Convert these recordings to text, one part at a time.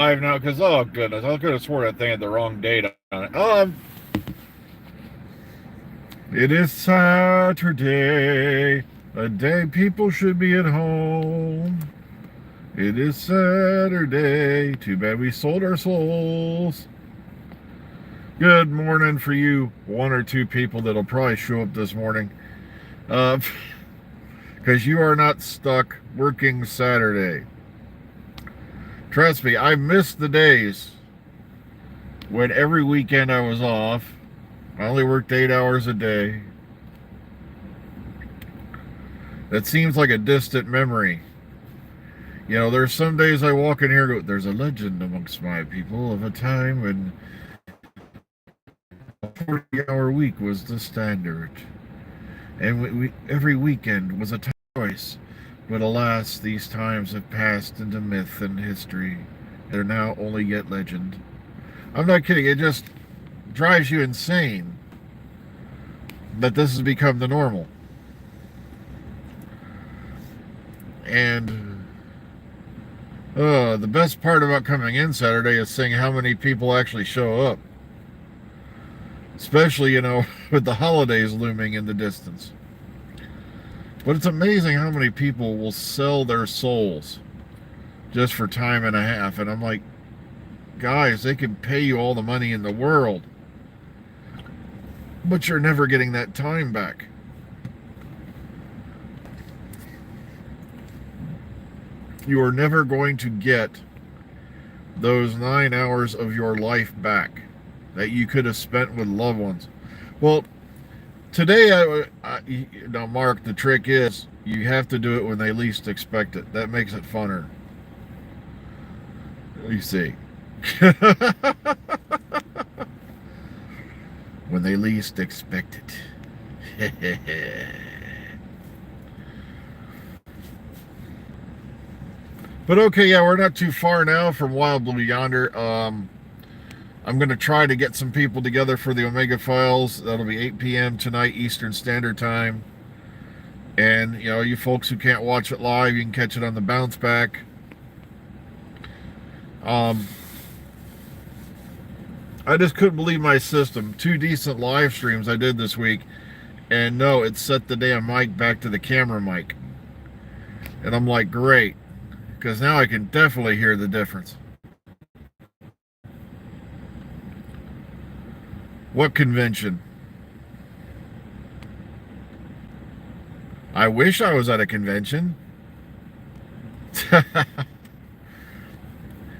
live now because, oh goodness, I could have swore that thing had the wrong date on it. It is Saturday, a day people should be at home. It is Saturday, too bad we sold our souls. Good morning for you one or two people that'll probably show up this morning. Because you are not stuck working Saturday. Trust me, I missed the days when every weekend I was off. I only worked 8 hours a day. That seems like a distant memory. You know, there's some days I walk in here and go, there's a legend amongst my people of a time when a 40-hour week was the standard. And every weekend was a choice. But alas, these times have passed into myth and history. They're now only yet legend. I'm not kidding. It just drives you insane that this has become the normal. And the best part about coming in Saturday is seeing how many people actually show up. Especially, you know, with the holidays looming in the distance. But it's amazing how many people will sell their souls just for time and a half. And I'm like, guys, they can pay you all the money in the world, but you're never getting that time back. You are never going to get those 9 hours of your life back that you could have spent with loved ones. Well, today, now, Mark, the trick is you have to do it when they least expect it. That makes it funner. You see. When they least expect it. But okay, yeah, we're not too far now from Wild Blue Yonder. I'm going to try to get some people together for the Omega Files. That'll be 8 p.m. tonight, Eastern Standard Time. And, you know, you folks who can't watch it live, you can catch it on the bounce back. I just couldn't believe my system. 2 decent live streams I did this week. And no, it set the damn mic back to the camera mic. And I'm like, great. Because now I can definitely hear the difference. What convention? I wish I was at a convention.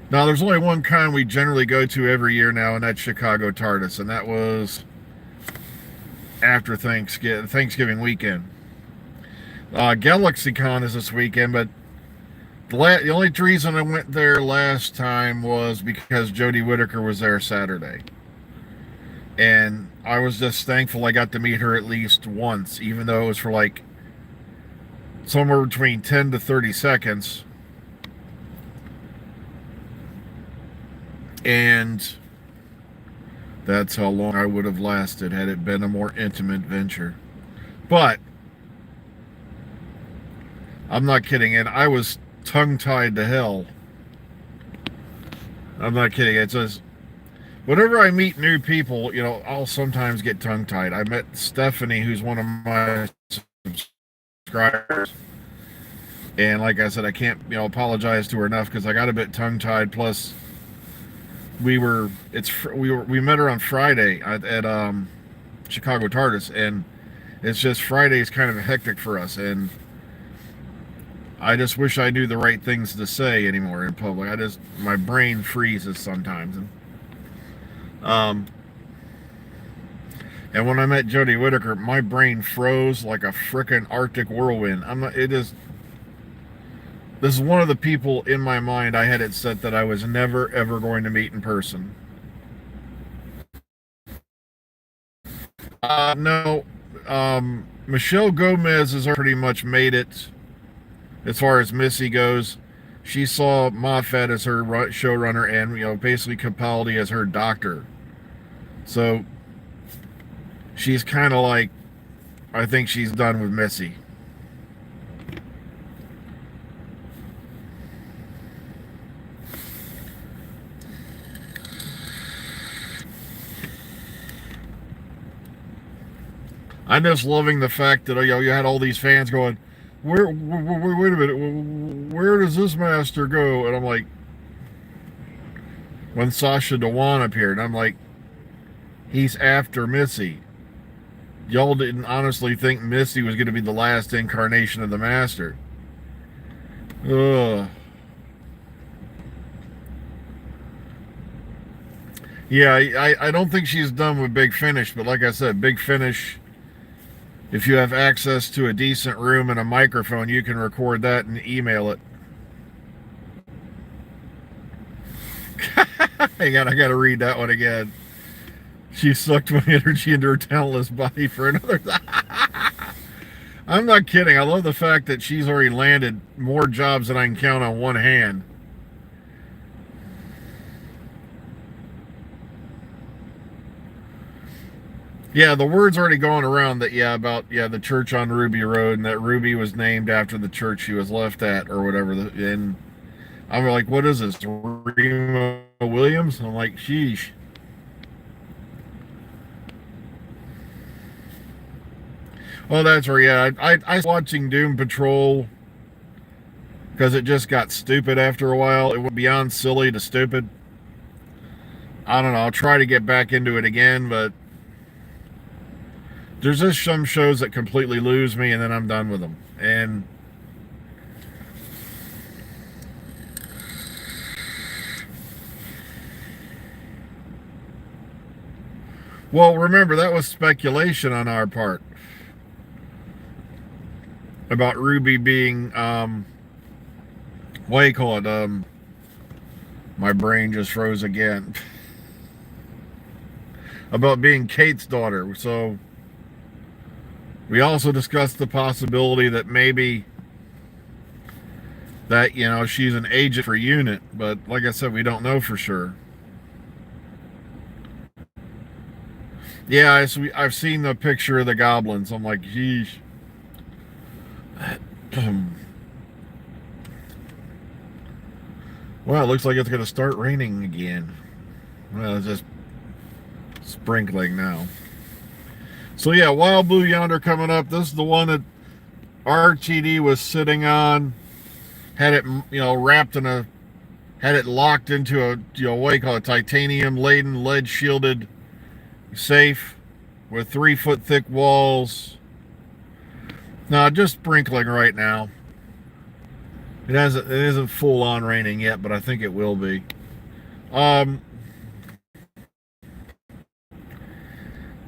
Now, there's only one con we generally go to every year now, and that's Chicago TARDIS, and that was after Thanksgiving weekend. GalaxyCon is this weekend, but the only reason I went there last time was because Jodie Whittaker was there Saturday. And I was just thankful I got to meet her at least once, even though it was for like somewhere between 10 to 30 seconds. And that's how long I would have lasted had it been a more intimate venture. But I'm not kidding, and I was tongue-tied to hell. I'm not kidding. It's just, whenever I meet new people, you know, I'll sometimes get tongue-tied. I met Stephanie, who's one of my subscribers. And like I said, I can't, you know, apologize to her enough because I got a bit tongue-tied. Plus, we met her on Friday at Chicago TARDIS, and it's just Friday's kind of hectic for us, and I just wish I knew the right things to say anymore in public. My brain freezes sometimes. And when I met Jodie Whittaker, my brain froze like a frickin' Arctic whirlwind. This is one of the people in my mind I had it set that I was never ever going to meet in person. No, Michelle Gomez has pretty much made it. As far as Missy goes, she saw Moffat as her showrunner and, you know, basically Capaldi as her doctor. So she's kind of like, I think she's done with Missy. I'm just loving the fact that you had all these fans going, wait a minute, where does this master go? And I'm like, when Sasha Dewan appeared, I'm like, he's after Missy. Y'all didn't honestly think Missy was going to be the last incarnation of the master. Ugh. Yeah, I don't think she's done with Big Finish, but like I said, Big Finish, if you have access to a decent room and a microphone, you can record that and email it. Hang on, I gotta read that one again. She sucked my energy into her talentless body for another. I'm not kidding. I love the fact that she's already landed more jobs than I can count on one hand. Yeah, the word's already going around that, about the church on Ruby Road, and that Ruby was named after the church she was left at, or whatever. And I'm like, what is this, Remo Williams? I'm like, sheesh. Oh, that's right. Yeah, I was watching Doom Patrol because it just got stupid after a while. It went beyond silly to stupid. I don't know. I'll try to get back into it again, but there's just some shows that completely lose me, and then I'm done with them. And well, remember, that was speculation on our part about Ruby being, what do you call it? My brain just froze again. About being Kate's daughter. So we also discussed the possibility that maybe that, she's an agent for UNIT, but like I said, we don't know for sure. Yeah, I've seen the picture of the goblins. I'm like, geez. Well, it looks like it's going to start raining again. Well, it's just sprinkling now. So yeah, Wild Blue Yonder coming up. This is the one that RTD was sitting on. Had it, wrapped in had it locked into a, what do you call it, titanium laden, lead shielded safe with 3-foot thick walls. No, just sprinkling right now. It isn't full on raining yet, but I think it will be.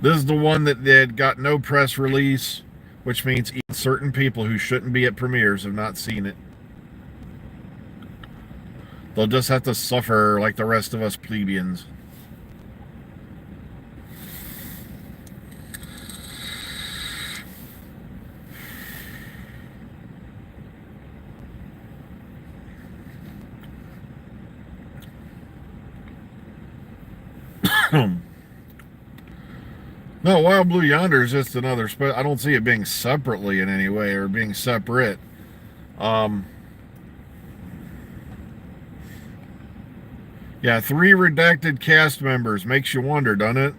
This is the one that got no press release, which means even certain people who shouldn't be at premieres have not seen it. They'll just have to suffer like the rest of us plebeians. No, Wild Blue Yonder is just another. I don't see it being separately in any way or being separate. Yeah, 3 redacted cast members makes you wonder, doesn't it?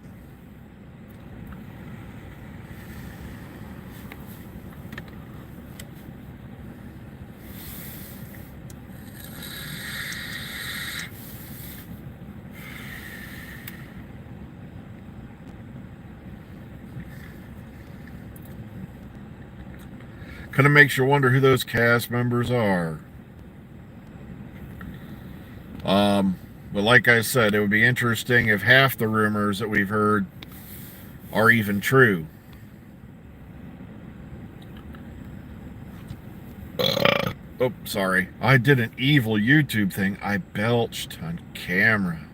Kind of makes you wonder who those cast members are. But like I said, it would be interesting if half the rumors that we've heard are even true. Oh, sorry. I did an evil YouTube thing. I belched on camera.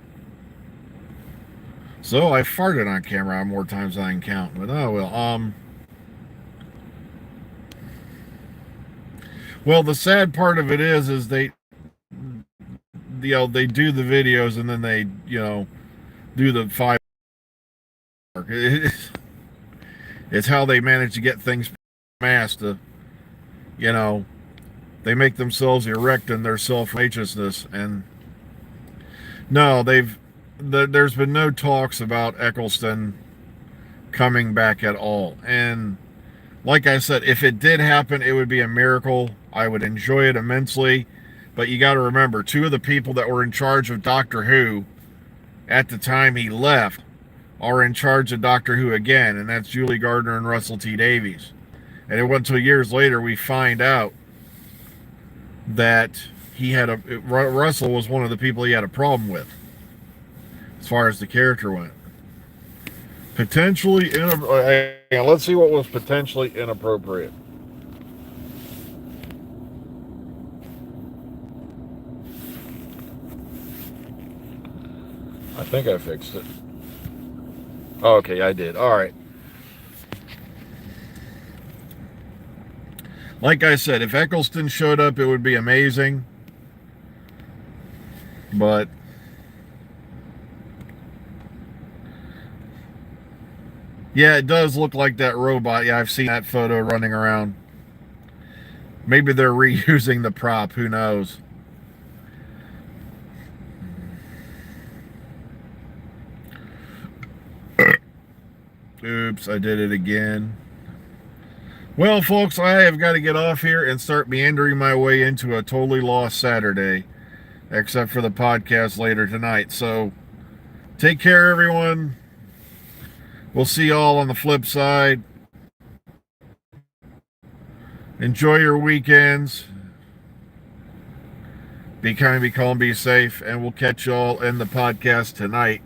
So I farted on camera more times than I can count. But oh well. Well, the sad part of it is they they do the videos and then they, do the 5. It's how they manage to get things masked. To, they make themselves erect in their self-righteousness. And no, there's been no talks about Eccleston coming back at all. And like I said, if it did happen, it would be a miracle. I would enjoy it immensely. But you got to remember, two of the people that were in charge of Doctor Who at the time he left are in charge of Doctor Who again, and that's Julie Gardner and Russell T Davies. And it wasn't until years later we find out that Russell was one of the people he had a problem with as far as the character went. Potentially let's see what was potentially inappropriate. I think I fixed it. Okay, I did. All right. Like I said, if Eccleston showed up, it would be amazing. But yeah, it does look like that robot. Yeah, I've seen that photo running around. Maybe they're reusing the prop. Who knows? Oops, I did it again. Well, folks, I have got to get off here and start meandering my way into a totally lost Saturday, except for the podcast later tonight. So, take care, everyone. We'll see y'all on the flip side. Enjoy your weekends. Be kind, be calm, be safe, and we'll catch y'all in the podcast tonight.